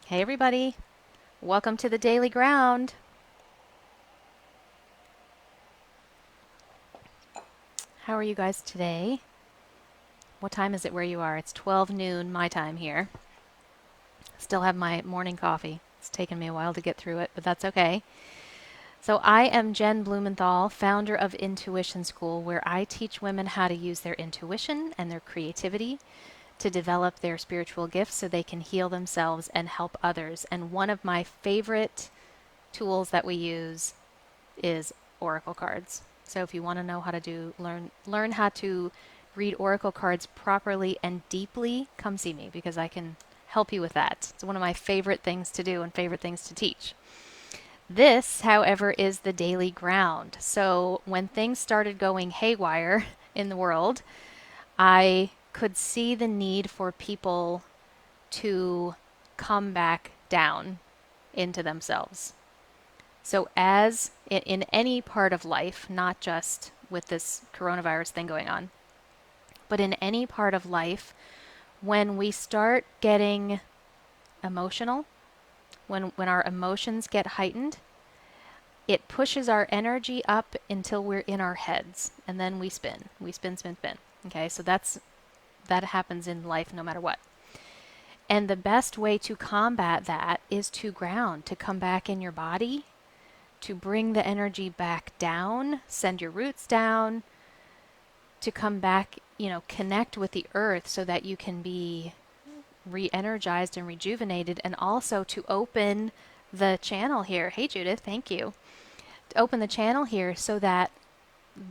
Hey everybody, welcome to the Daily Ground. How are you guys today? What time is it where you are? It's 12 noon my time here. Still have my morning coffee. It's taken me a while to get through it, but that's okay. So I am Jen Blumenthal, founder of Intuition School, where I teach women how to use their intuition and their creativity to develop their spiritual gifts so they can heal themselves and help others. And one of my favorite tools that we use is oracle cards. So if you want to know how to learn how to read oracle cards properly and deeply, come see me because I can help you with that. It's one of my favorite things to do and favorite things to teach. This, however, is the daily ground. So when things started going haywire in the world, I could see the need for people to come back down into themselves. So, as in any part of life, not just with this coronavirus thing going on, but in any part of life, when we start getting emotional, when our emotions get heightened, it pushes our energy up until we're in our heads, and then we spin. We spin, spin, spin. Okay, so that happens in life no matter what. And the best way to combat that is to ground, to come back in your body, to bring the energy back down, send your roots down, to come back, connect with the earth so that you can be re-energized and rejuvenated, and also to open the channel here. Hey Judith, thank you. To open the channel here so that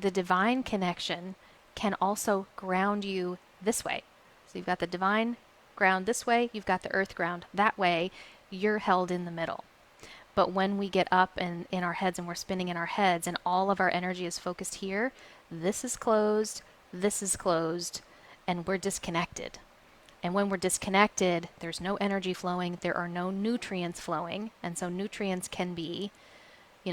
the divine connection can also ground you this way. So you've got the divine ground this way, you've got the earth ground that way, you're held in the middle. But when we get up and in our heads and we're spinning in our heads and all of our energy is focused here, this is closed, and we're disconnected. And when we're disconnected, there's no energy flowing, there are no nutrients flowing. And so nutrients can be,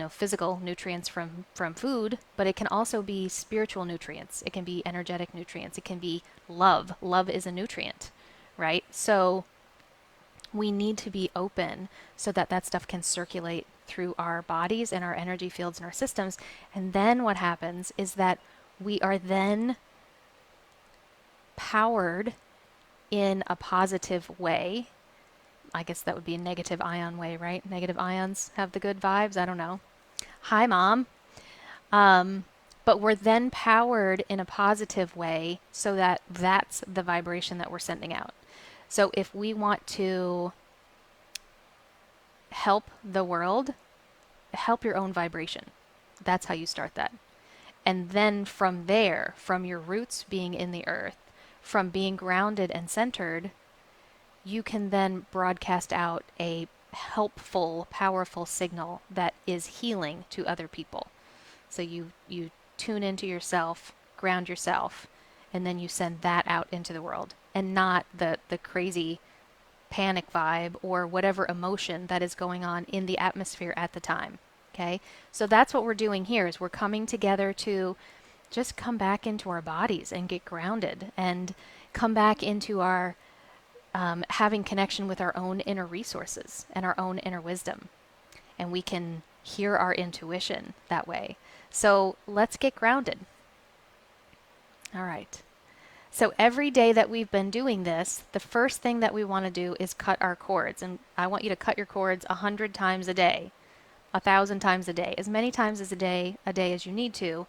physical nutrients from food, but it can also be spiritual nutrients. It can be energetic nutrients. It can be love. Love is a nutrient, right? So we need to be open so that that stuff can circulate through our bodies and our energy fields and our systems. And then what happens is that we are then powered in a positive way. I guess that would be a negative ion way, right? Negative ions have the good vibes. I don't know. Hi, Mom. Um, but we're then powered in a positive way so that that's the vibration that we're sending out. So if we want to help the world, help your own vibration. That's how you start that. And then from there, from your roots being in the earth, from being grounded and centered, you can then broadcast out a helpful, powerful signal that is healing to other people. So you tune into yourself, ground yourself, and then you send that out into the world, and not the crazy panic vibe or whatever emotion that is going on in the atmosphere at the time. Okay? So that's what we're doing here is we're coming together to just come back into our bodies and get grounded and come back into our having connection with our own inner resources and our own inner wisdom. And we can hear our intuition that way. So let's get grounded. All right. So every day that we've been doing this, the first thing that we want to do is cut our cords. And I want you to cut your cords 100 times a day, 1,000 times a day, as many times as a day as you need to.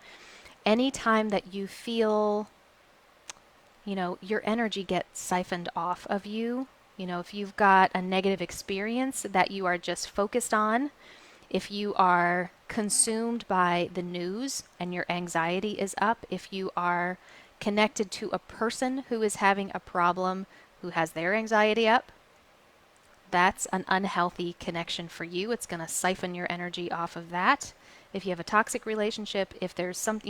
Any time that you feel, your energy gets siphoned off of you, if you've got a negative experience that you are just focused on, if you are consumed by the news and your anxiety is up, if you are connected to a person who is having a problem who has their anxiety up, that's an unhealthy connection for you. It's going to siphon your energy off of that. If you have a toxic relationship, if there's some,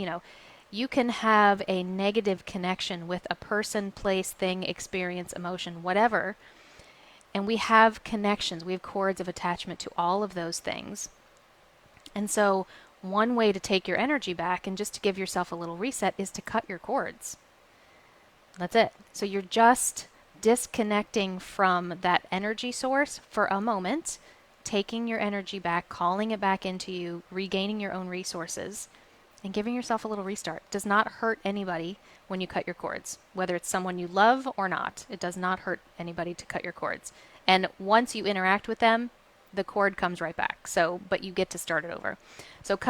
you can have a negative connection with a person, place, thing, experience, emotion, whatever. And we have connections. We have cords of attachment to all of those things. And so one way to take your energy back and just to give yourself a little reset is to cut your cords. That's it. So you're just disconnecting from that energy source for a moment, taking your energy back, calling it back into you, regaining your own resources, and giving yourself a little restart. It does not hurt anybody when you cut your cords, whether it's someone you love or not. It does not hurt anybody to cut your cords. And once you interact with them, the cord comes right back. So, but you get to start it over. So